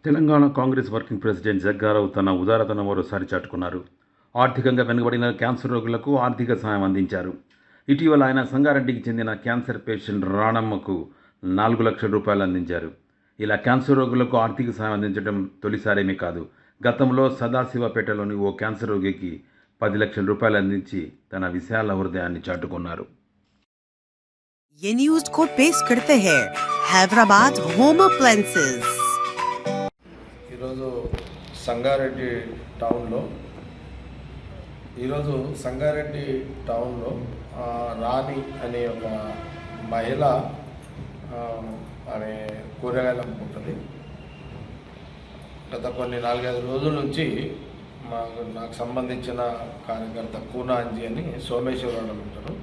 Telangana Congress working president Jagga Rao తన ఉదారతను మరోసారి చాటుకున్నారు. ఆర్థికంగా వెనుకబడిన క్యాన్సర్ రోగులకు ఆర్థిక సాయం అందించారు. ఇటీవల ఆయన సంగారెడ్డికి చెందిన క్యాన్సర్ పేషెంట్ రాణమ్మకు 4 లక్షల రూపాయలు అందించారు. ఇలా క్యాన్సర్ రోగులకు ఆర్థిక సాయం అందించడం తొలిసారేమీ కాదు. గతంలో సదాశివపేటలోని ఓ క్యాన్సర్ రోగికి 10 లక్షల రూపాయలు అందించి తన విశాల హృదయాన్ని చాటుకున్నారు. ये न्यूज को पेश करते हैं हैदराबाद होम अप्लायंसेस। ఈరోజు సంగారెడ్డి టౌన్లో రాణి అనే ఒక మహిళ ఆమె కూరగాయలు అమ్ముకుంటుంది. గత కొన్ని 4-5 రోజుల నుంచి నాకు సంబంధించిన కార్యకర్త కూనా అంజీ అని సోమేశ్వరవాడలో ఉంటారు.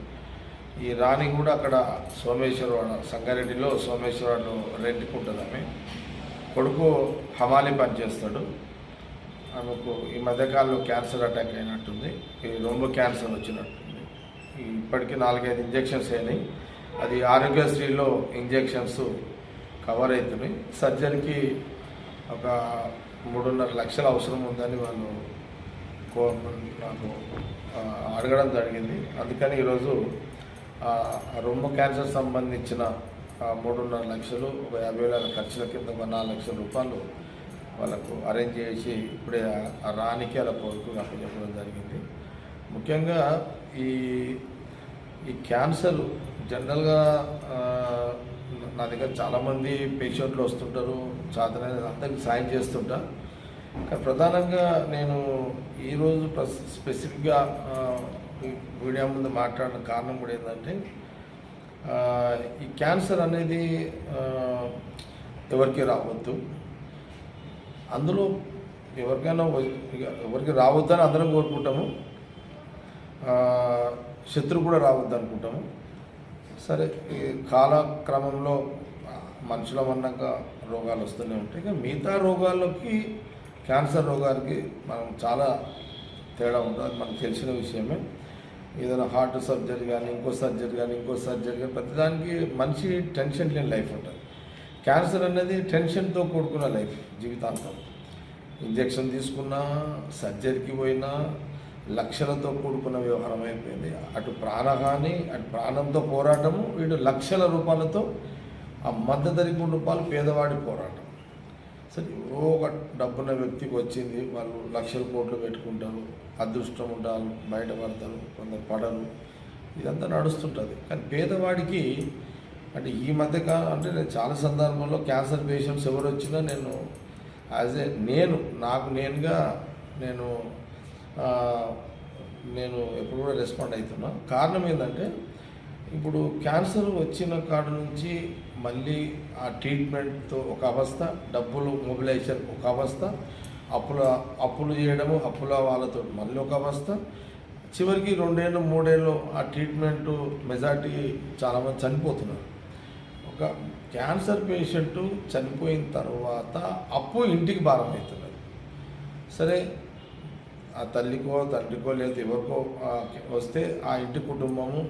ఈ రాణి కూడా అక్కడ సోమేశ్వరవాడ సంగారెడ్డిలో సోమేశ్వరవాడలో రెంట్కుంటుంది. ఆమె కొడుకు హమాలి పనిచేస్తాడు. ఆమెకు ఈ మధ్యకాలంలో క్యాన్సర్ అటాక్ అయినట్టుంది. ఈ రొమ్ము క్యాన్సర్ వచ్చినట్టుంది. ఇప్పటికీ 4-5 ఇంజెక్షన్స్ అయినాయి. అది ఆరోగ్యశ్రీలో ఇంజెక్షన్స్ కవర్ అవుతున్నాయి. సర్జరీకి ఒక 3.5 లక్షలు అవసరం ఉందని వాళ్ళు నాకు అడగడం జరిగింది. అందుకని ఈరోజు రొమ్ము క్యాన్సర్ సంబంధించిన 3.5 లక్షలు, ఒక 50,000 ఖర్చుల కింద ఒక 4 లక్షల రూపాయలు వాళ్ళకు అరేంజ్ చేసి ఇప్పుడే ఆ రాణికి అలా కొడుకు అప్పచెప్పడం జరిగింది. ముఖ్యంగా ఈ క్యాన్సర్ జనరల్గా నా దగ్గర చాలామంది పేషెంట్లు వస్తుంటారు. చాతనైన అందరికీ సాయం చేస్తుంటా. కానీ ప్రధానంగా నేను ఈరోజు స్పెసిఫిక్గా మీడియా ముందు మాట్లాడిన కారణం కూడా ఏంటంటే, ఈ క్యాన్సర్ అనేది ఎవరికి రావద్దు. అందులో ఎవరికి రావద్దని అందరం కోరుకుంటాము. శత్రువు కూడా రావద్దు అనుకుంటాము. సరే, ఈ కాలక్రమంలో మనుషుల అన్నాక రోగాలు వస్తూనే ఉంటాయి. కానీ మిగతా రోగాలకి క్యాన్సర్ రోగానికి మనం చాలా తేడా ఉంటుంది. అది మనకు తెలిసిన విషయమే. ఏదైనా హార్ట్ సర్జరీ కానీ ఇంకో సర్జరీ కానీ ప్రతిదానికి మనిషి టెన్షన్ లేని లైఫ్ ఉంటుంది. క్యాన్సర్ అనేది టెన్షన్తో కూడుకున్న లైఫ్ జీవితాంతం. ఇంజెక్షన్ తీసుకున్నా, సర్జరీకి పోయినా లక్షలతో కూడుకున్న వ్యవహారం అయిపోయింది. అటు ప్రాణహాని, అటు ప్రాణంతో పోరాటము, వీడు లక్షల రూపాయలతో ఆ మధ్యతరగతి రూపాయలు పేదవాడి పోరాటం. సరే, ఎవరో ఒక డబ్బున్న వ్యక్తికి వచ్చింది, వాళ్ళు లక్షల కోట్లు పెట్టుకుంటారు, అదృష్టం ఉంటారు, బయటపడతారు, కొందరు పడరు, ఇదంతా నడుస్తుంటుంది. కానీ పేదవాడికి అంటే ఈ మధ్య అంటే నేను చాలా సందర్భంలో క్యాన్సర్ పేషెంట్స్ ఎవరు వచ్చినా నేను నాకు నేనుగా నేను ఎప్పుడు కూడా రెస్పాండ్ అవుతున్నా. కారణం ఏంటంటే, ఇప్పుడు క్యాన్సర్ వచ్చిన కాడ నుంచి మళ్ళీ ఆ ట్రీట్మెంట్తో ఒక అవస్థ, డబ్బులు మొబిలైజేషన్ ఒక అవస్థ, అప్పులు చేయడము, అప్పుల వాళ్ళతో మళ్ళీ ఒక అవస్థ, చివరికి 2-3 ఏళ్ళు ఆ ట్రీట్మెంటు మెజార్టీ చాలామంది చనిపోతున్నారు. ఒక క్యాన్సర్ పేషెంటు చనిపోయిన తర్వాత అప్పు ఇంటికి భారం అవుతున్నారు. సరే, ఆ తల్లికో తండ్రికో లేదా ఎవరికో వస్తే ఆ ఇంటి కుటుంబము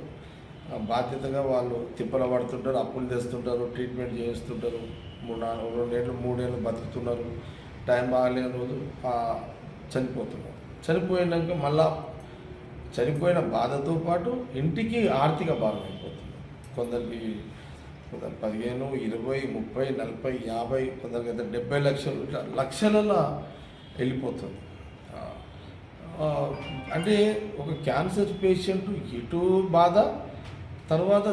బాధ్యతగా వాళ్ళు తిప్పల పడుతుంటారు, అప్పులు తెస్తుంటారు, ట్రీట్మెంట్ చేయిస్తుంటారు. 2-3 ఏళ్ళు బతుకుతున్నారు. టైం బాగాలేని రోజు చనిపోతున్నారు. చనిపోయినాక మళ్ళా చనిపోయిన బాధతో పాటు ఇంటికి ఆర్థిక భారం అయిపోతుంది. కొందరికి 15, 20, 30, 40, 50, కొందరికి 70 లక్షలు, ఇట్లా లక్షలలో వెళ్ళిపోతుంది. అంటే ఒక క్యాన్సర్ పేషెంట్ ఇటు బాధ, తర్వాత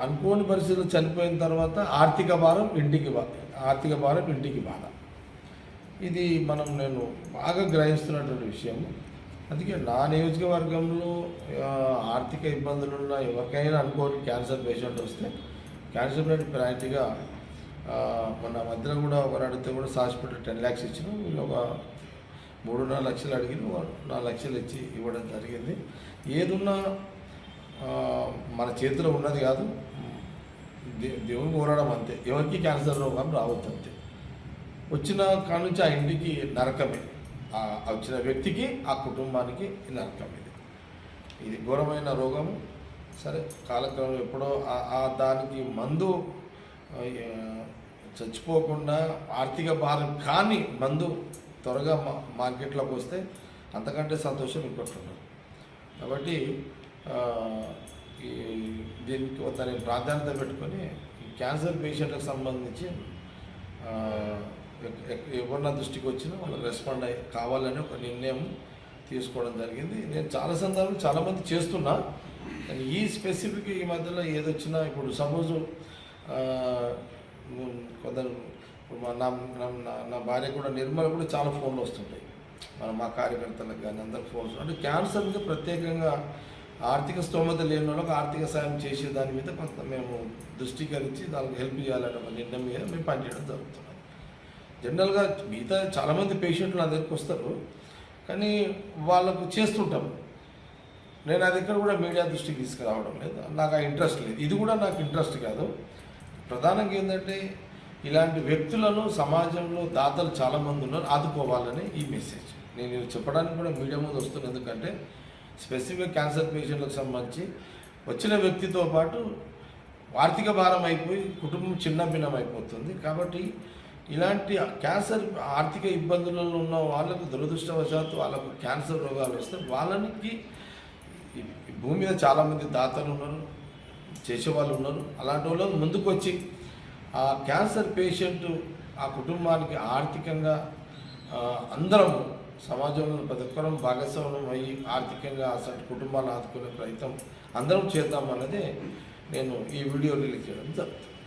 అనుకోని పరిస్థితులు చనిపోయిన తర్వాత ఆర్థిక భారం ఇంటికి బాధ. ఇది నేను బాగా గ్రహిస్తున్నటువంటి విషయం. అందుకే నా నియోజకవర్గంలో ఆర్థిక ఇబ్బందులున్న ఎవరికైనా అనుకోని క్యాన్సర్ పేషెంట్ వస్తే క్యాన్సర్ ప్రయారిటీగా మన మధ్యలో కూడా ఒకరు అడిగితే కూడా హాస్పిటల్ 10 lakhs ఇచ్చినాం. వీళ్ళు ఒక 3-4 లక్షలు అడిగిన 4 లక్షలు ఇచ్చి ఇవ్వడం జరిగింది. ఏదున్నా మన చేతిలో ఉన్నది కాదు, దేవుని కోరడం అంతే. ఎవరికి క్యాన్సర్ రోగం రావద్దు అంతే. వచ్చిన కాడ నుంచి ఆ ఇంటికి నరకమే, వచ్చిన వ్యక్తికి, ఆ కుటుంబానికి నరకం. ఇది ఘోరమైన రోగము. సరే, కాలక్రమంలో ఎప్పుడో దానికి మందు చచ్చిపోకుండా ఆర్థిక భారం కానీ మందు త్వరగా మార్కెట్లోకి వస్తే అంతకంటే సంతోషం ఇంకొట్టున్నారు. కాబట్టి దీనికి దాని ప్రాధాన్యత పెట్టుకొని ఈ క్యాన్సర్ పేషెంట్లకు సంబంధించి ఎవరిన దృష్టికి వచ్చినా వాళ్ళకి రెస్పాండ్ కావాలని ఒక నిర్ణయం తీసుకోవడం జరిగింది. నేను చాలా సందర్భాలు చాలామంది చేస్తున్నా, కానీ ఈ స్పెసిఫిక్ ఈ మధ్యలో ఏదొచ్చినా ఇప్పుడు సపోజు కొందరు నా భార్య కూడా నిర్మల కూడా చాలా ఫోన్లు వస్తుంటాయి, మా కార్యకర్తలకు కానీ అందరికి ఫోన్స్. అంటే క్యాన్సర్ మీద ప్రత్యేకంగా ఆర్థిక స్తోమత లేని వాళ్ళకి ఆర్థిక సాయం చేసే దాని మీద కొంత మేము దృష్టికరించి దానికి హెల్ప్ చేయాలనే ఒక నిర్ణయం మీద మేము పనిచేయడం జరుగుతున్నది. జనరల్గా మిగతా చాలామంది పేషెంట్లు నా దగ్గరికి వస్తారు, కానీ వాళ్ళకు చేస్తుంటాం. నేను అది ఎక్కడ కూడా మీడియా దృష్టికి తీసుకురావడం లేదు, నాకు ఆ ఇంట్రెస్ట్ లేదు. ఇది కూడా నాకు ఇంట్రెస్ట్ కాదు. ప్రధానంగా ఏంటంటే ఇలాంటి వ్యక్తులను సమాజంలో దాతలు చాలామంది ఉన్నారు, ఆదుకోవాలని ఈ మెసేజ్ నేను చెప్పడానికి కూడా మీడియా ముందు వస్తున్నాను. ఎందుకంటే స్పెసిఫిక్ క్యాన్సర్ పేషెంట్లకు సంబంధించి వచ్చిన వ్యక్తితో పాటు ఆర్థిక భారం అయిపోయి కుటుంబం చిన్న భిన్నం అయిపోతుంది. కాబట్టి ఇలాంటి క్యాన్సర్ ఆర్థిక ఇబ్బందులలో ఉన్న వాళ్ళకు దురదృష్టవశాత్తు వాళ్ళకు క్యాన్సర్ రోగాలు వస్తే వాళ్ళకి భూమి మీద చాలామంది దాతలు ఉన్నారు, చేసేవాళ్ళు ఉన్నారు. అలాంటి వాళ్ళు ముందుకు వచ్చి ఆ క్యాన్సర్ పేషెంట్ ఆ కుటుంబానికి ఆర్థికంగా అందరం సమాజంలో ప్రతి ఒక్కరం భాగస్వామ్యం అయ్యి ఆర్థికంగా అసలు కుటుంబాలను ఆదుకునే ప్రయత్నం అందరం చేద్దామన్నదే నేను ఈ వీడియో రిలీజ్ చేయడం జరుగుతుంది.